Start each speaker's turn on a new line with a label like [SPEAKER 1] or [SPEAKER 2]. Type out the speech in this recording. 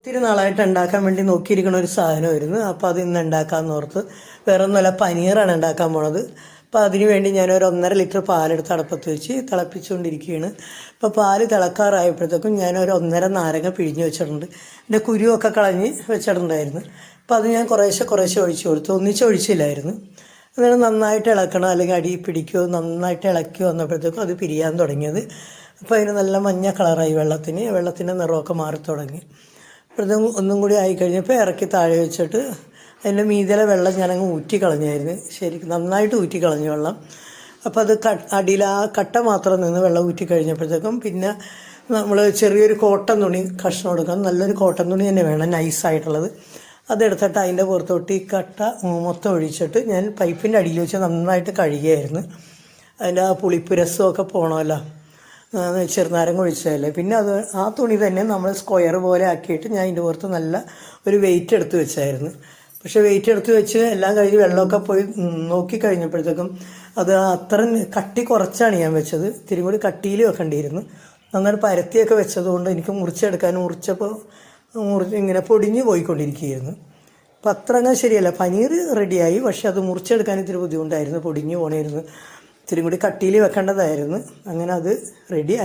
[SPEAKER 1] ഒത്തിരി നാളായിട്ട് ഉണ്ടാക്കാൻ വേണ്ടി നോക്കിയിരിക്കുന്ന ഒരു സാധനമായിരുന്നു. അപ്പോൾ അത് ഇന്ന് ഉണ്ടാക്കാമെന്ന് ഓർത്ത്. വേറെ ഒന്നുമല്ല, പനീറാണ് ഉണ്ടാക്കാൻ പോണത്. അപ്പോൾ അതിന് വേണ്ടി ഞാനൊരു 1.5 ലിറ്റർ പാലെടുത്ത് അടുപ്പത്ത് വെച്ച് തിളപ്പിച്ചുകൊണ്ടിരിക്കുകയാണ്. അപ്പോൾ പാല് തിളക്കാറായപ്പോഴത്തേക്കും ഞാനൊരു 1.5 നാരങ്ങ പിഴിഞ്ഞ് വെച്ചിട്ടുണ്ട്. എൻ്റെ കുരുവൊക്കെ കളഞ്ഞ് വെച്ചിട്ടുണ്ടായിരുന്നു. അപ്പോൾ അത് ഞാൻ കുറേശ്ശെ ഒഴിച്ച് കൊടുത്തു, ഒഴിച്ചില്ലായിരുന്നു. അങ്ങനെ നന്നായിട്ട് ഇളക്കണം, അല്ലെങ്കിൽ അടി പിടിക്കുകയോ. നന്നായിട്ട് ഇളക്കി വന്നപ്പോഴത്തേക്കും അത് പിരിയാൻ തുടങ്ങിയത്. അപ്പോൾ അതിന് നല്ല മഞ്ഞ കളറായി, വെള്ളത്തിൻ്റെ നിറമൊക്കെ മാറി തുടങ്ങി. അപ്പോഴത്തേക്കും ഒന്നും കൂടി ആയിക്കഴിഞ്ഞപ്പോൾ ഇറക്കി താഴെ വെച്ചിട്ട് അതിൻ്റെ മീതിലെ വെള്ളം ഞാനങ്ങ് ഊറ്റിക്കളഞ്ഞായിരുന്നു. ശരിക്കും നന്നായിട്ട് ഊറ്റിക്കളഞ്ഞു വെള്ളം. അപ്പോൾ അത് അടിയിൽ ആ കട്ട മാത്രം നിന്ന് വെള്ളം ഊറ്റിക്കഴിഞ്ഞപ്പോഴത്തേക്കും പിന്നെ നമ്മൾ ചെറിയൊരു കോട്ടൺ തുണി കഷ്ണം എടുക്കണം. നല്ലൊരു കോട്ടൺ തുണി തന്നെ വേണം, നൈസായിട്ടുള്ളത്. അതെടുത്തിട്ട് അതിൻ്റെ പുറത്തോട്ട് ഈ കട്ട മൊത്തം ഒഴിച്ചിട്ട് ഞാൻ പൈപ്പിൻ്റെ അടിയിൽ വെച്ച് നന്നായിട്ട് കഴുകിയായിരുന്നു. അതിൻ്റെ ആ പുളിപ്പ് രസമൊക്കെ പോകണമല്ലോ, ചെറുനാരങ്ങ ഒഴിച്ചതല്ലേ. പിന്നെ അത് ആ തുണി തന്നെ നമ്മൾ സ്ക്വയർ പോലെ ആക്കിയിട്ട് ഞാൻ ഇതിൻ്റെ പുറത്ത് നല്ല ഒരു വെയിറ്റ് എടുത്ത് വെച്ചായിരുന്നു. പക്ഷേ വെയിറ്റ് എടുത്ത് വെച്ച് എല്ലാം കഴിഞ്ഞ് വെള്ളമൊക്കെ പോയി നോക്കിക്കഴിഞ്ഞപ്പോഴത്തേക്കും അത് അത്ര കട്ടി കുറച്ചാണ് ഞാൻ വെച്ചത്. ഇത്തിരി കൂടി കട്ടിയിൽ വെക്കേണ്ടിയിരുന്നു. നന്നായിട്ട് പരത്തിയൊക്കെ വെച്ചതുകൊണ്ട് എനിക്ക് മുറിച്ചപ്പോൾ ഇങ്ങനെ പൊടിഞ്ഞ് പോയിക്കൊണ്ടിരിക്കുകയായിരുന്നു. അപ്പം അത്ര അങ്ങനെ ശരിയല്ല. പനീർ റെഡിയായി, പക്ഷെ അത് മുറിച്ചെടുക്കാൻ ഇത്തിരി ബുദ്ധിമുട്ടായിരുന്നു, പൊടിഞ്ഞ് പോകണമായിരുന്നു. ഇത്തിരി കൂടി കട്ടിയിൽ വെക്കേണ്ടതായിരുന്നു. അങ്ങനെ അത് റെഡി.